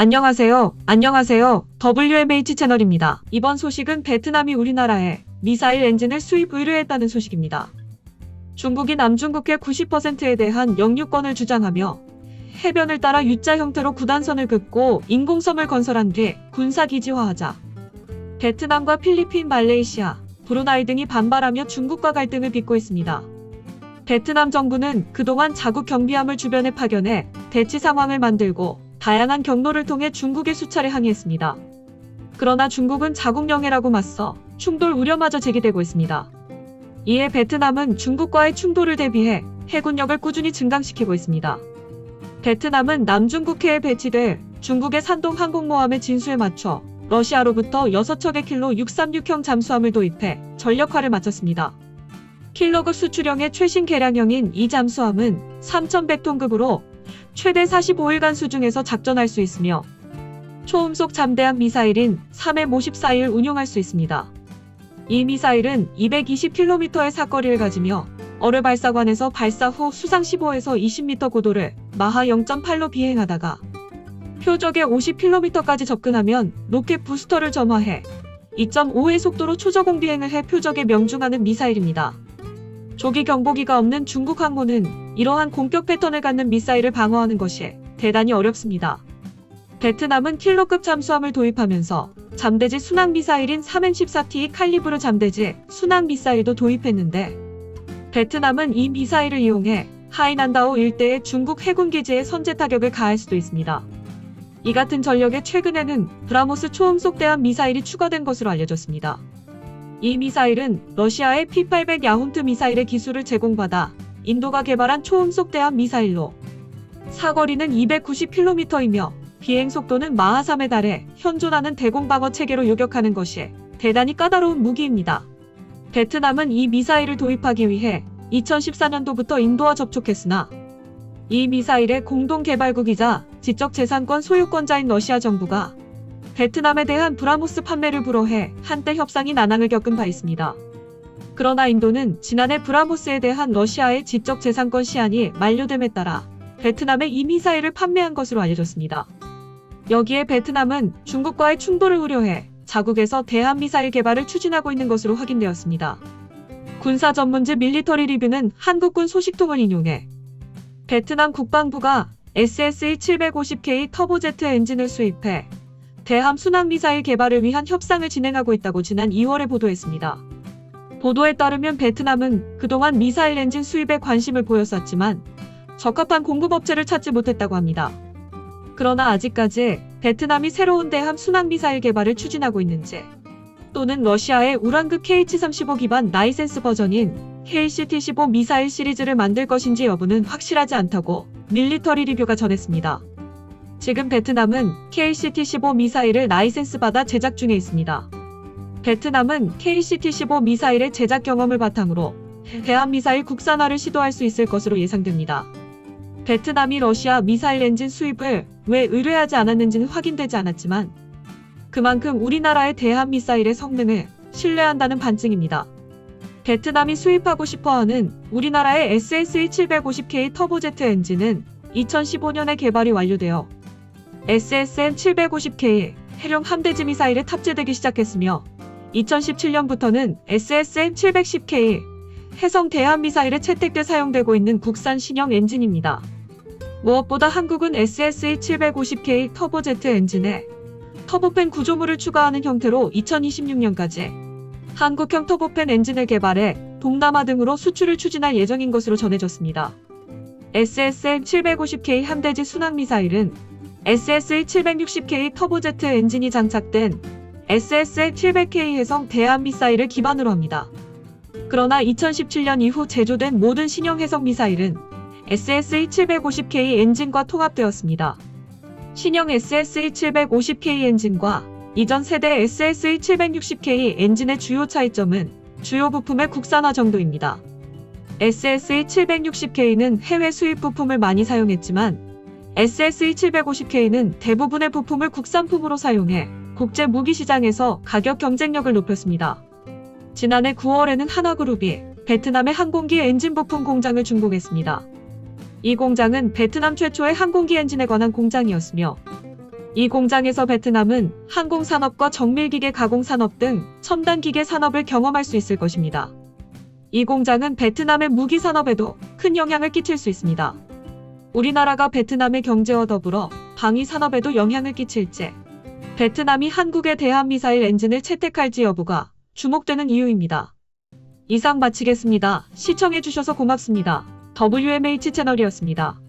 안녕하세요. WMH 채널입니다. 이번 소식은 베트남이 우리나라에 미사일 엔진을 수입 의뢰했다는 소식입니다. 중국이 남중국해 90%에 대한 영유권을 주장하며 해변을 따라 U자 형태로 구단선을 긋고 인공섬을 건설한 뒤 군사기지화하자 베트남과 필리핀, 말레이시아, 브루나이 등이 반발하며 중국과 갈등을 빚고 있습니다. 베트남 정부는 그동안 자국 경비함을 주변에 파견해 대치 상황을 만들고 다양한 경로를 통해 중국에 수차례 항의했습니다. 그러나 중국은 자국 영해라고 맞서 충돌 우려마저 제기되고 있습니다. 이에 베트남은 중국과의 충돌을 대비해 해군력을 꾸준히 증강시키고 있습니다. 베트남은 남중국해에 배치될 중국의 산동 항공모함의 진수에 맞춰 러시아로부터 6척의 킬로 636형 잠수함을 도입해 전력화를 마쳤습니다. 킬로급 수출형의 최신 개량형인 이 잠수함은 3,100톤급으로 최대 45일간 수중에서 작전할 수 있으며 초음속 잠대함 미사일인 3M54를 운용할 수 있습니다. 이 미사일은 220km의 사거리를 가지며 어뢰 발사관에서 발사 후 수상 15에서 20m 고도를 마하 0.8로 비행하다가 표적의 50km까지 접근하면 로켓 부스터를 점화해 2.5의 속도로 초저공 비행을 해 표적에 명중하는 미사일입니다. 조기 경보기가 없는 중국 항모는 이러한 공격 패턴을 갖는 미사일을 방어하는 것이 대단히 어렵습니다. 베트남은 킬로급 잠수함을 도입하면서 잠대지 순항 미사일인 3M14T 칼리브르 잠대지 순항 미사일도 도입했는데 베트남은 이 미사일을 이용해 하이난다오 일대의 중국 해군 기지에 선제 타격을 가할 수도 있습니다. 이 같은 전력에 최근에는 브라모스 초음속 대함 미사일이 추가된 것으로 알려졌습니다. 이 미사일은 러시아의 P-800 야훈트 미사일의 기술을 제공받아 인도가 개발한 초음속 대함 미사일로 사거리는 290km이며 비행 속도는 마하 3에 달해 현존하는 대공방어 체계로 요격하는 것이 대단히 까다로운 무기입니다. 베트남은 이 미사일을 도입하기 위해 2014년도부터 인도와 접촉했으나 이 미사일의 공동개발국이자 지적재산권 소유권자인 러시아 정부가 베트남에 대한 브라모스 판매를 불허해 한때 협상이 난항을 겪은 바 있습니다. 그러나 인도는 지난해 브라모스에 대한 러시아의 지적재산권 시한이 만료됨에 따라 베트남에 이 미사일을 판매한 것으로 알려졌습니다. 여기에 베트남은 중국과의 충돌을 우려해 자국에서 대한미사일 개발을 추진하고 있는 것으로 확인되었습니다. 군사 전문지 밀리터리 리뷰는 한국군 소식통을 인용해 베트남 국방부가 SSE-750K 터보제트 엔진을 수입해 대함 순항미사일 개발을 위한 협상을 진행하고 있다고 지난 2월에 보도했습니다. 보도에 따르면 베트남은 그동안 미사일 엔진 수입에 관심을 보였었지만 적합한 공급업체를 찾지 못했다고 합니다. 그러나 아직까지 베트남이 새로운 대함 순항미사일 개발을 추진하고 있는지 또는 러시아의 우란급 KH-35 기반 라이센스 버전인 KC-T15 미사일 시리즈를 만들 것인지 여부는 확실하지 않다고 밀리터리 리뷰가 전했습니다. 지금 베트남은 KC-T15 미사일을 라이센스 받아 제작 중에 있습니다. 베트남은 KC-T15 미사일의 제작 경험을 바탕으로 대한미사일 국산화를 시도할 수 있을 것으로 예상됩니다. 베트남이 러시아 미사일 엔진 수입을 왜 의뢰하지 않았는지는 확인되지 않았지만 그만큼 우리나라의 대한미사일의 성능을 신뢰한다는 반증입니다. 베트남이 수입하고 싶어하는 우리나라의 SSE-750K 터보제트 엔진은 2015년에 개발이 완료되어 SSM-750K 해룡 함대지 미사일에 탑재되기 시작했으며 2017년부터는 SSM-710K 해성 대함 미사일에 채택돼 사용되고 있는 국산 신형 엔진입니다. 무엇보다 한국은 SSE-750K 터보제트 엔진에 터보팬 구조물을 추가하는 형태로 2026년까지 한국형 터보팬 엔진을 개발해 동남아 등으로 수출을 추진할 예정인 것으로 전해졌습니다. SSM-750K 함대지 순항미사일은 SSE-760K 터보제트 엔진이 장착된 SSM-700K 해성 대함 미사일을 기반으로 합니다. 그러나 2017년 이후 제조된 모든 신형 해성 미사일은 SSE-750K 엔진과 통합되었습니다. 신형 SSE-750K 엔진과 이전 세대 SSE-760K 엔진의 주요 차이점은 주요 부품의 국산화 정도입니다. SSE-760K는 해외 수입 부품을 많이 사용했지만 SSE-750K는 대부분의 부품을 국산품으로 사용해 국제 무기 시장에서 가격 경쟁력을 높였습니다. 지난해 9월에는 한화그룹이 베트남의 항공기 엔진 부품 공장을 준공했습니다. 이 공장은 베트남 최초의 항공기 엔진에 관한 공장이었으며 이 공장에서 베트남은 항공산업과 정밀기계 가공산업 등 첨단 기계 산업을 경험할 수 있을 것입니다. 이 공장은 베트남의 무기 산업에도 큰 영향을 끼칠 수 있습니다. 우리나라가 베트남의 경제와 더불어 방위 산업에도 영향을 끼칠지, 베트남이 한국의 대한미사일 엔진을 채택할지 여부가 주목되는 이유입니다. 이상 마치겠습니다. 시청해주셔서 고맙습니다. WMH 채널이었습니다.